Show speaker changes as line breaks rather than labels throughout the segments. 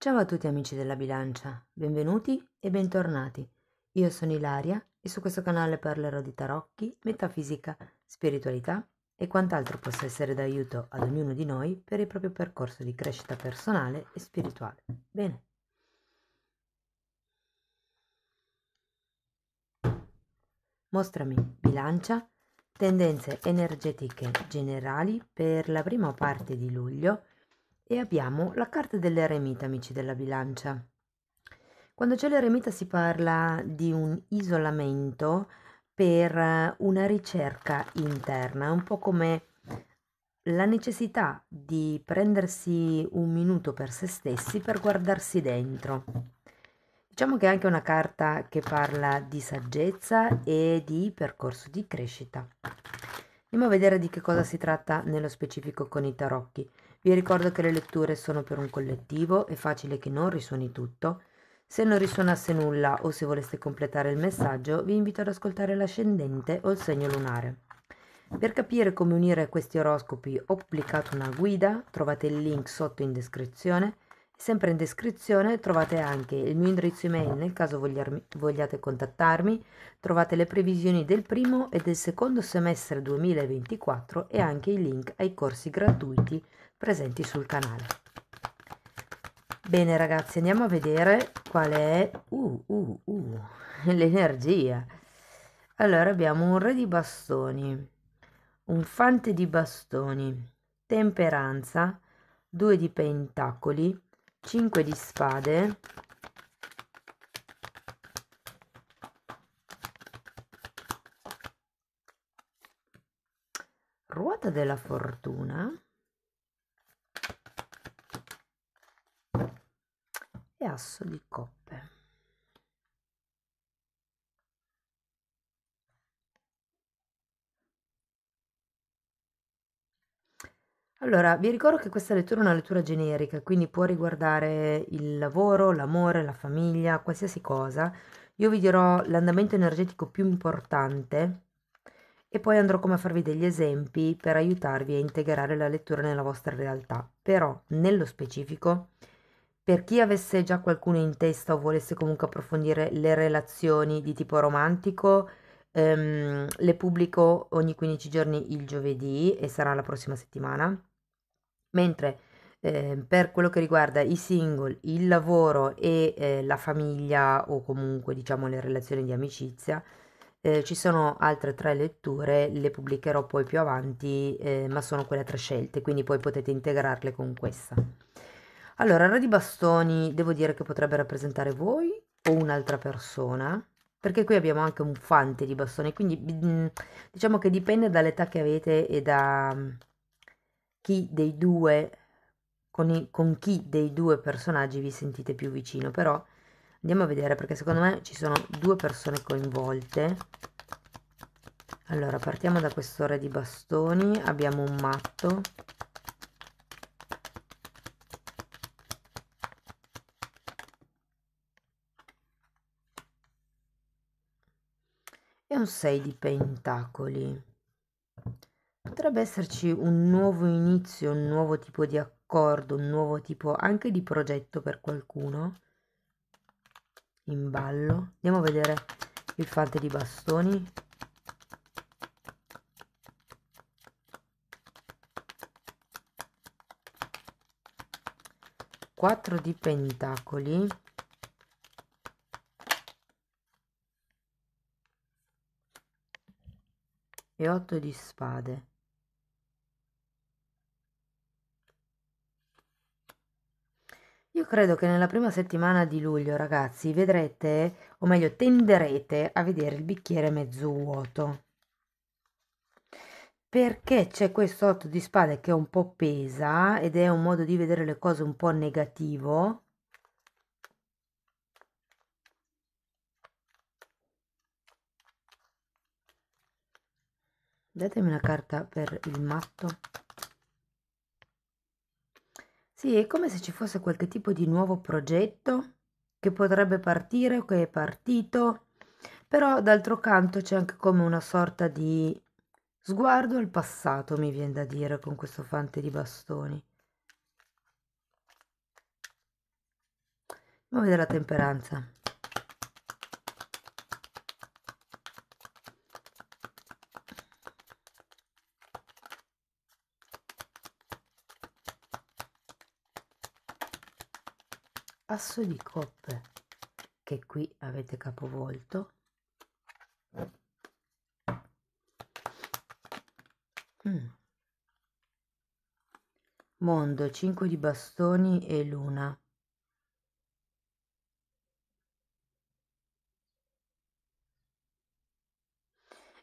Ciao a tutti amici della bilancia, benvenuti e bentornati. Io sono Ilaria e su questo canale parlerò di tarocchi, metafisica, spiritualità e quant'altro possa essere d'aiuto ad ognuno di noi per il proprio percorso di crescita personale e spirituale. Bene. Mostrami bilancia, tendenze energetiche generali per la prima parte di luglio e abbiamo la carta dell'eremita, amici della bilancia. Quando c'è l'eremita si parla di un isolamento per una ricerca interna, un po' come la necessità di prendersi un minuto per se stessi per guardarsi dentro. Diciamo che è anche una carta che parla di saggezza e di percorso di crescita. Andiamo a vedere di che cosa si tratta nello specifico con i tarocchi. Vi ricordo che le letture sono per un collettivo, è facile che non risuoni tutto. Se non risuonasse nulla o se voleste completare il messaggio, vi invito ad ascoltare l'ascendente o il segno lunare. Per capire come unire questi oroscopi ho pubblicato una guida, trovate il link sotto in descrizione. Sempre in descrizione trovate anche il mio indirizzo email nel caso vogliate contattarmi, trovate le previsioni del primo e del secondo semestre 2024 e anche i link ai corsi gratuiti presenti sul canale. Bene ragazzi, andiamo a vedere qual è l'energia. Allora abbiamo un re di bastoni, un fante di bastoni, temperanza, 2 di pentacoli, 5 di spade, ruota della fortuna e asso di coppe. Allora, vi ricordo che questa lettura è una lettura generica, quindi può riguardare il lavoro, l'amore, la famiglia, qualsiasi cosa. Io vi dirò l'andamento energetico più importante e poi andrò come a farvi degli esempi per aiutarvi a integrare la lettura nella vostra realtà. Però, nello specifico, per chi avesse già qualcuno in testa o volesse comunque approfondire le relazioni di tipo romantico, le pubblico ogni 15 giorni il giovedì e sarà la prossima settimana. Mentre per quello che riguarda i single, il lavoro e la famiglia o comunque diciamo le relazioni di amicizia, ci sono altre 3 letture, le pubblicherò poi più avanti, ma sono quelle 3 scelte, quindi poi potete integrarle con questa. Allora, il re di bastoni devo dire che potrebbe rappresentare voi o un'altra persona, perché qui abbiamo anche un fante di bastoni, quindi diciamo che dipende dall'età che avete e da chi dei due, con chi dei due personaggi vi sentite più vicino, però andiamo a vedere perché secondo me ci sono 2 persone coinvolte. Allora, partiamo da questo re di bastoni, abbiamo un matto, e un 6 di pentacoli. Potrebbe esserci un nuovo inizio, un nuovo tipo di accordo, un nuovo tipo anche di progetto per qualcuno in ballo. Andiamo a vedere il fante di bastoni. Quattro di pentacoli e 8 di spade. Io credo che nella prima settimana di luglio, ragazzi, vedrete, o meglio, tenderete a vedere il bicchiere mezzo vuoto. Perché c'è questo 8 di spade che un po' pesa ed è un modo di vedere le cose un po' negativo. Datemi una carta per il matto. Sì, è come se ci fosse qualche tipo di nuovo progetto che potrebbe partire o che è partito, però d'altro canto c'è anche come una sorta di sguardo al passato, mi viene da dire, con questo fante di bastoni. Andiamo a vedere la temperanza. Asso di coppe, che qui avete capovolto. Mondo, 5 di bastoni e luna.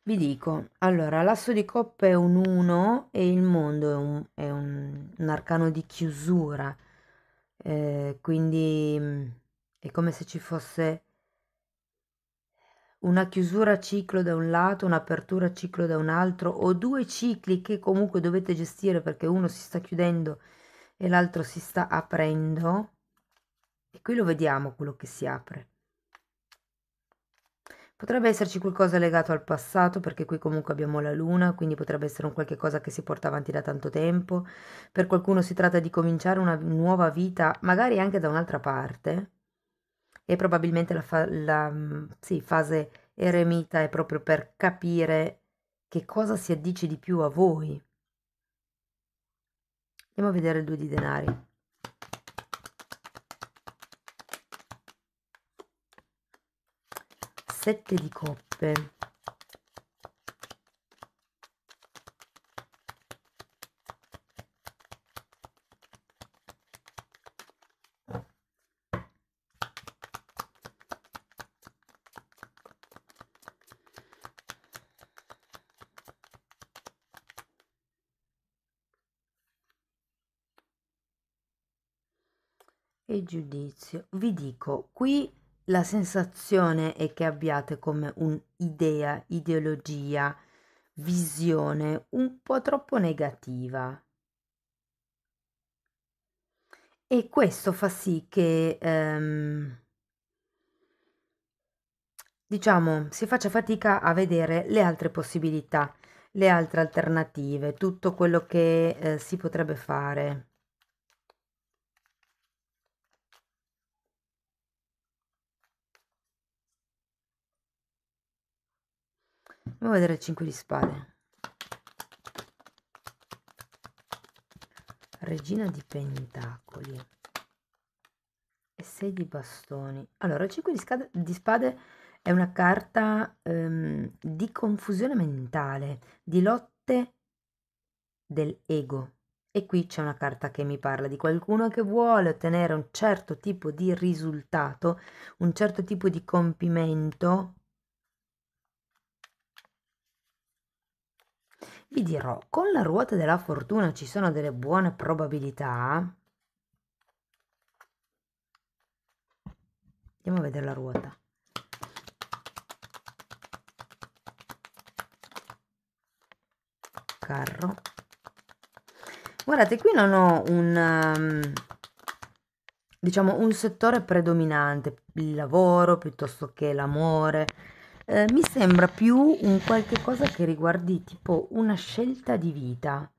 Vi dico, allora, l'asso di coppe è un 1 e il mondo è un arcano di chiusura, quindi è come se ci fosse una chiusura ciclo da un lato, un'apertura ciclo da un altro, o due cicli che comunque dovete gestire perché uno si sta chiudendo e l'altro si sta aprendo. E qui lo vediamo quello che si apre. Potrebbe esserci qualcosa legato al passato, perché qui comunque abbiamo la luna, quindi potrebbe essere un qualche cosa che si porta avanti da tanto tempo. Per qualcuno si tratta di cominciare una nuova vita, magari anche da un'altra parte. E probabilmente sì, fase eremita è proprio per capire che cosa si addice di più a voi. Andiamo a vedere il 2 di denari. Sette di coppe. E giudizio. Vi dico, qui la sensazione è che abbiate come un'idea, ideologia, visione un po' troppo negativa. E questo fa sì che, diciamo, si faccia fatica a vedere le altre possibilità, le altre alternative, tutto quello che si potrebbe fare. Andiamo a vedere il 5 di spade. Regina di pentacoli e 6 di bastoni. Allora, il 5 di spade è una carta di confusione mentale, di lotte dell'ego. E qui c'è una carta che mi parla di qualcuno che vuole ottenere un certo tipo di risultato, un certo tipo di compimento. Vi dirò, con la ruota della fortuna ci sono delle buone probabilità. Andiamo a vedere la ruota. Carro. Guardate, qui non ho diciamo, un settore predominante, il lavoro piuttosto che l'amore. Mi sembra più un qualche cosa che riguardi tipo una scelta di vita.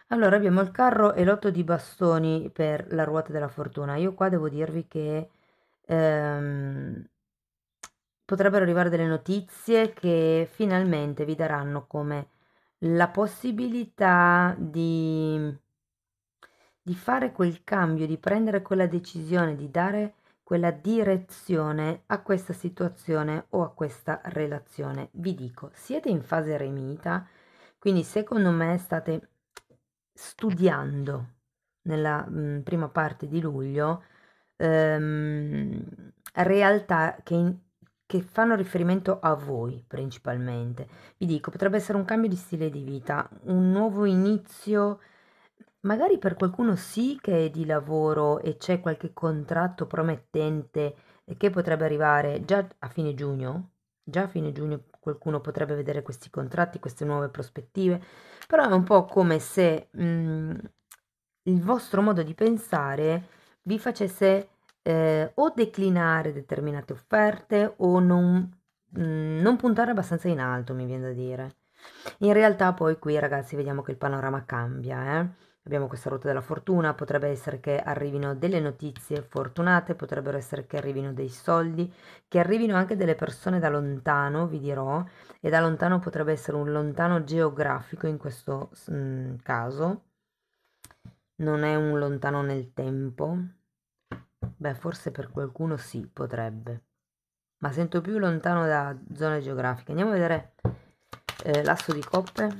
Allora, abbiamo il carro e l'otto di bastoni per la ruota della fortuna. Io qua devo dirvi che ehm, potrebbero arrivare delle notizie che finalmente vi daranno come la possibilità di fare quel cambio, di prendere quella decisione, di dare quella direzione a questa situazione o a questa relazione. Vi dico, siete in fase eremita, quindi secondo me state studiando nella prima parte di luglio realtà che fanno riferimento a voi principalmente. Vi dico, potrebbe essere un cambio di stile di vita, un nuovo inizio, magari per qualcuno sì che è di lavoro e c'è qualche contratto promettente che potrebbe arrivare già a fine giugno. Già a fine giugno qualcuno potrebbe vedere questi contratti, queste nuove prospettive, però è un po' come se il vostro modo di pensare vi facesse o declinare determinate offerte o non puntare abbastanza in alto, mi viene da dire. In realtà poi qui ragazzi vediamo che il panorama cambia, abbiamo questa ruota della fortuna, potrebbe essere che arrivino delle notizie fortunate, potrebbero essere che arrivino dei soldi, che arrivino anche delle persone da lontano, vi dirò, e da lontano potrebbe essere un lontano geografico in questo caso, non è un lontano nel tempo. Beh, forse per qualcuno sì, potrebbe, ma sento più lontano da zone geografiche. Andiamo a vedere l'asso di coppe,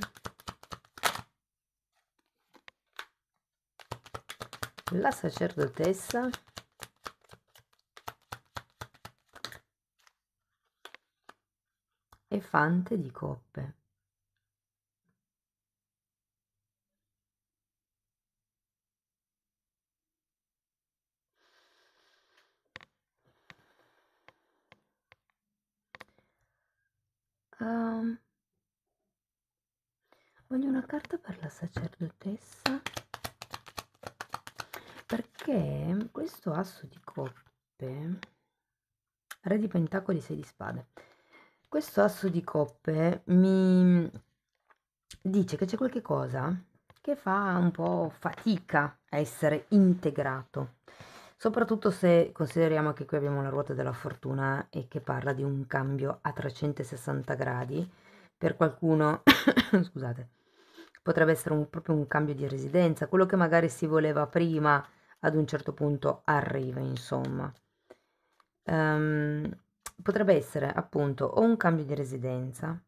la sacerdotessa e fante di coppe. Ehm, voglio una carta per la sacerdotessa, perché questo asso di coppe, re di pentacoli, 6 di spade, questo asso di coppe mi dice che c'è qualche cosa che fa un po' fatica a essere integrato, soprattutto se consideriamo che qui abbiamo la ruota della fortuna e che parla di un cambio a 360 gradi. Per qualcuno, scusate, potrebbe essere proprio un cambio di residenza, quello che magari si voleva prima ad un certo punto arriva, insomma. Ehm, potrebbe essere appunto o un cambio di residenza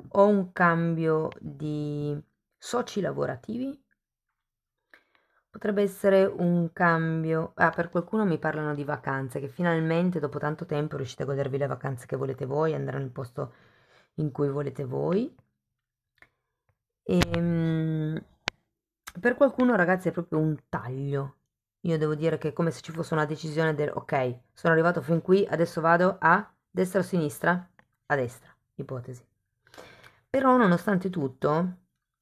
o un cambio di soci lavorativi. Potrebbe essere un cambio, per qualcuno mi parlano di vacanze, che finalmente dopo tanto tempo riuscite a godervi le vacanze che volete voi, andare nel posto in cui volete voi. Per qualcuno, ragazzi, è proprio un taglio. Io devo dire che è come se ci fosse una decisione del ok, sono arrivato fin qui, adesso vado a destra o sinistra? A destra, ipotesi. Però nonostante tutto,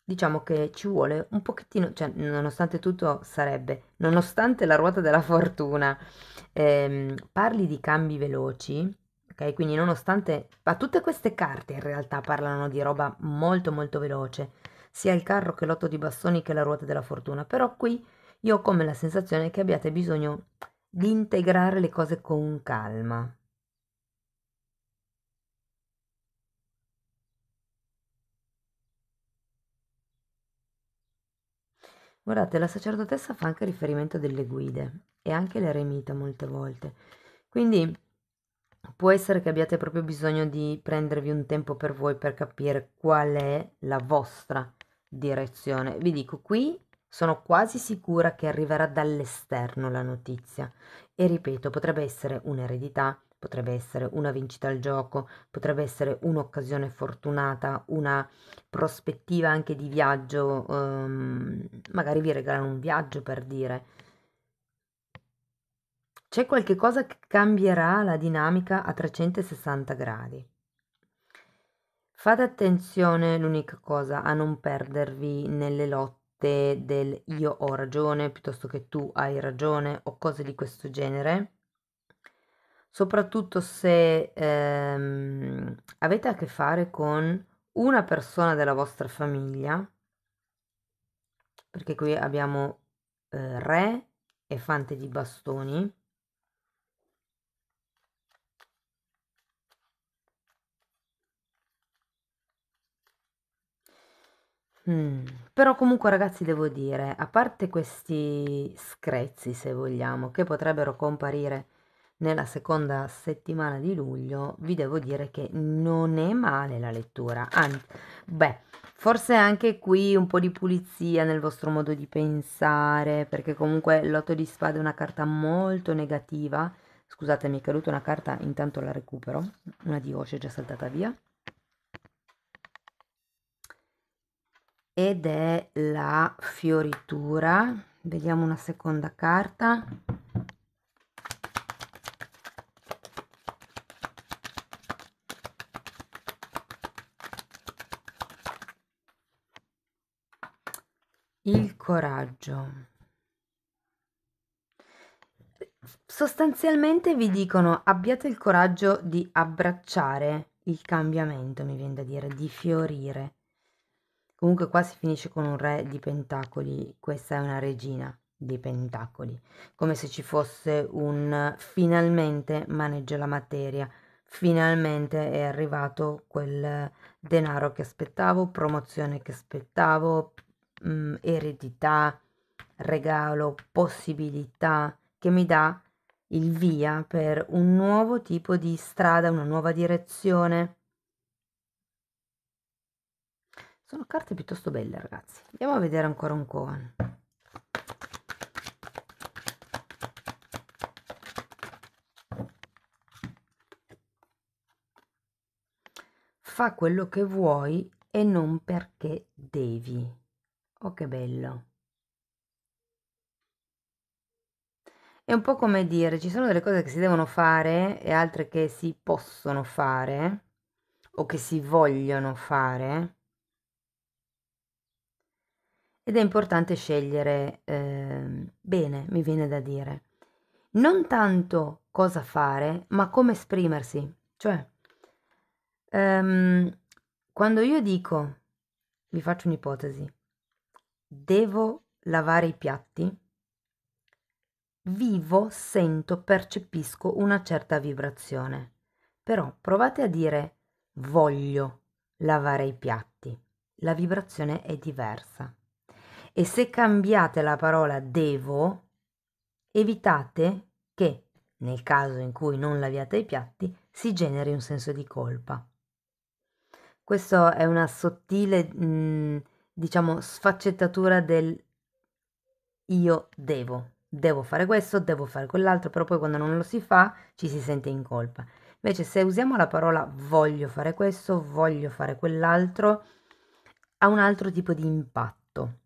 diciamo che ci vuole un pochettino, cioè nonostante tutto sarebbe, nonostante la ruota della fortuna parli di cambi veloci, ok? Quindi nonostante, ma tutte queste carte in realtà parlano di roba molto molto veloce, sia il carro che l'otto di bastoni che la ruota della fortuna, però qui io ho come la sensazione che abbiate bisogno di integrare le cose con calma. Guardate, la sacerdotessa fa anche riferimento delle guide e anche l'eremita molte volte. Quindi può essere che abbiate proprio bisogno di prendervi un tempo per voi per capire qual è la vostra direzione. Vi dico, qui sono quasi sicura che arriverà dall'esterno la notizia e ripeto, potrebbe essere un'eredità, potrebbe essere una vincita al gioco, potrebbe essere un'occasione fortunata, una prospettiva anche di viaggio, magari vi regalano un viaggio per dire. C'è qualche cosa che cambierà la dinamica a 360 gradi. Fate attenzione, l'unica cosa, a non perdervi nelle lotte del io ho ragione piuttosto che tu hai ragione o cose di questo genere. Soprattutto se avete a che fare con una persona della vostra famiglia, perché qui abbiamo re e fante di bastoni. Però comunque ragazzi devo dire, a parte questi screzi, se vogliamo, che potrebbero comparire nella seconda settimana di luglio, vi devo dire che non è male la lettura, anzi, beh, forse anche qui un po' di pulizia nel vostro modo di pensare, perché comunque l'otto di spade è una carta molto negativa. Scusate, mi è caduta una carta, intanto la recupero, una di Osho è già saltata via. Ed è la fioritura. Vediamo una seconda carta. Il coraggio. Sostanzialmente vi dicono abbiate il coraggio di abbracciare il cambiamento, mi viene da dire, di fiorire. Comunque qua si finisce con un re di pentacoli, questa è una regina di pentacoli, come se ci fosse un finalmente maneggia la materia, finalmente è arrivato quel denaro che aspettavo, promozione che aspettavo, eredità, regalo, possibilità che mi dà il via per un nuovo tipo di strada, una nuova direzione. Sono carte piuttosto belle, ragazzi. Andiamo a vedere ancora un koan. Fa quello che vuoi e non perché devi. Oh, che bello. È un po' come dire, ci sono delle cose che si devono fare e altre che si possono fare o che si vogliono fare. Ed è importante scegliere bene, mi viene da dire. Non tanto cosa fare, ma come esprimersi. Cioè, quando io dico, vi faccio un'ipotesi, devo lavare i piatti, vivo, sento, percepisco una certa vibrazione. Però provate a dire voglio lavare i piatti. La vibrazione è diversa. E se cambiate la parola devo, evitate che, nel caso in cui non laviate i piatti, si generi un senso di colpa. Questo è una sottile, diciamo, sfaccettatura del io devo fare questo, devo fare quell'altro, però poi quando non lo si fa ci si sente in colpa. Invece se usiamo la parola voglio fare questo, voglio fare quell'altro, ha un altro tipo di impatto.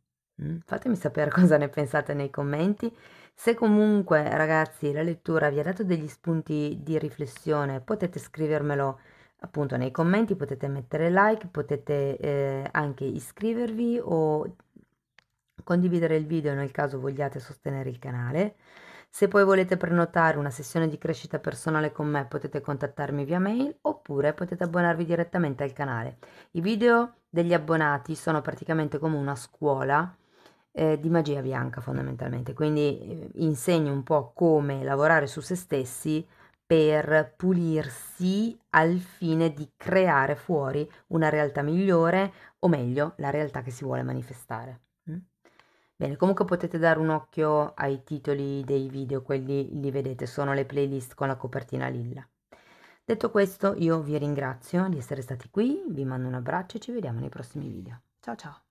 Fatemi sapere cosa ne pensate nei commenti. Se comunque, ragazzi, la lettura vi ha dato degli spunti di riflessione, potete scrivermelo appunto nei commenti, potete mettere like, potete anche iscrivervi o condividere il video nel caso vogliate sostenere il canale. Se poi volete prenotare una sessione di crescita personale con me, potete contattarmi via mail oppure potete abbonarvi direttamente al canale. I video degli abbonati sono praticamente come una scuola di magia bianca fondamentalmente, quindi insegno un po' come lavorare su se stessi per pulirsi al fine di creare fuori una realtà migliore o meglio la realtà che si vuole manifestare. Bene, comunque potete dare un occhio ai titoli dei video, quelli li vedete, sono le playlist con la copertina lilla. Detto questo, io vi ringrazio di essere stati qui, vi mando un abbraccio e ci vediamo nei prossimi video. Ciao ciao!